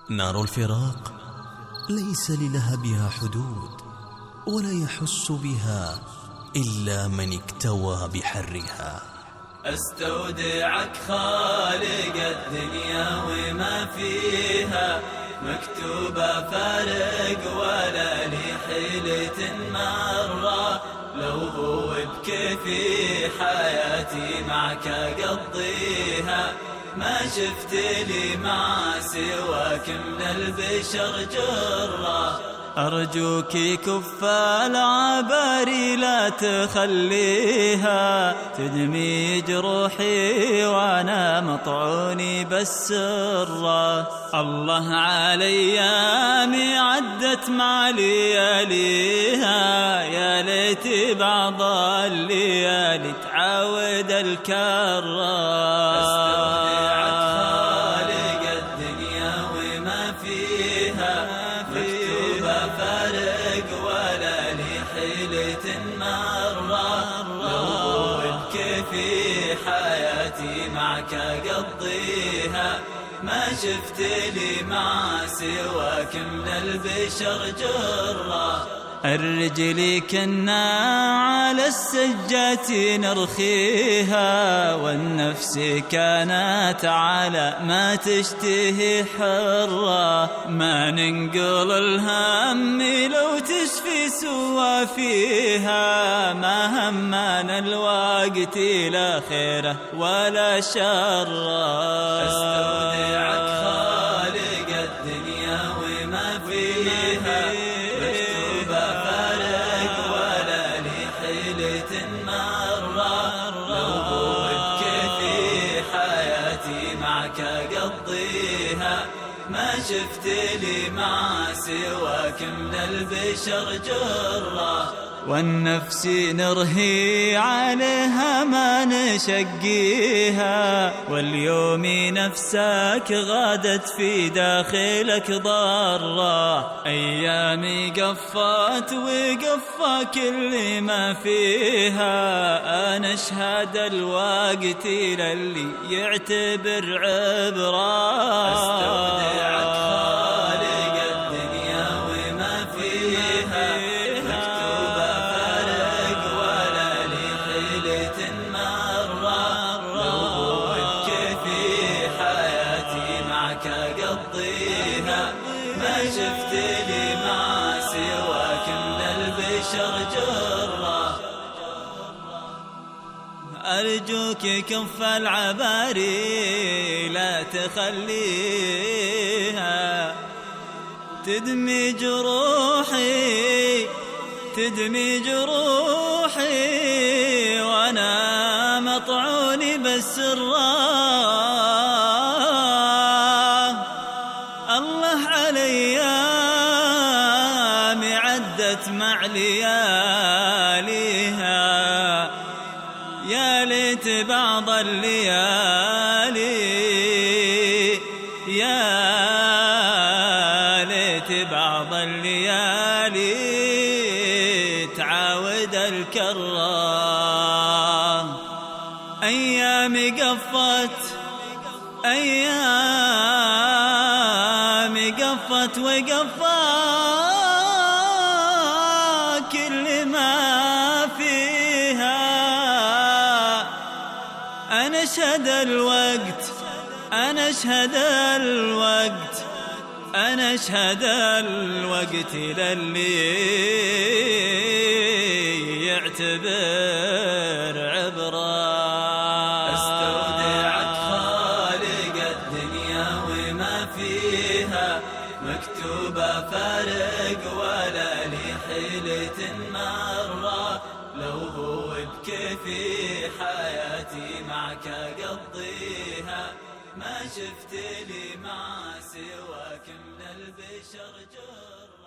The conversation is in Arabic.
نار الفراق ليس للهبها حدود، ولا يحس بها إلا من اكتوى بحرها. استودعك خالق الدنيا وما فيها، مكتوبة فارق ولا لي حيلة مرة، لو هو بكيفي حياتي معك أقضيها، ما شفت لي مع سواك من البشر جرة. أرجوك كف العباري لا تخليها تدمي جروحي وأنا مطعوني بالسرة. الله على أيامي عدت مع لياليها، يا ليت بعض الليالي تعاود الكرة. فارق ولا لي حيلة مرة، لو بكيفي حياتي معك أقضيها، ما شفت لي مع سواك من البشر جرة. الرجل كنا على السجات نرخيها، والنفس كانت على ما تشتهي حرة، ما ننقل الهم لو تشفي سوى فيها، ما همنا الوقت لا خيره ولا شره. استودعك خالق الدنيا وما فيها، معك أقضيها، ما شفت لي مع سواك من البشر جرة. والنفس نرهي عليها ما نشقيها، واليوم نفسك غادت في داخلك ضرة. أيامي قفت وقفى كل ما فيها، أنا أشهد الوقت للي يعتبر عبرة. استودعك خالق الدنيا وما فيها، مكتوبة فارق ولا لي حيلة مرة، لو بكيفي حياتي معك أقضيها، ما شفت لي مع سواك من البشر جرة. أرجوك كف العباري لا تخليها تدمي جروحي، تدمي جروحي وأنا مطعوني بالسرة. الله على أيامي عدت مع لياليها، يا ليت بعض الليالي، يا ليت بعض الليالي تعاود الكرة. أيامي قفت، أيامي قفت وقفا كل ما فيها، أنا أشهد الوقت، أنا أشهد الوقت، أنا أشهد الوقت للي يعتبر عبرة. استودعك خالق الدنيا وما فيها، مكتوبة فارق ولا لي حيلة مرة، لو هو بكيفي حياتي معك أقضيها، ما شفت لي مع سواك من البشر جرة.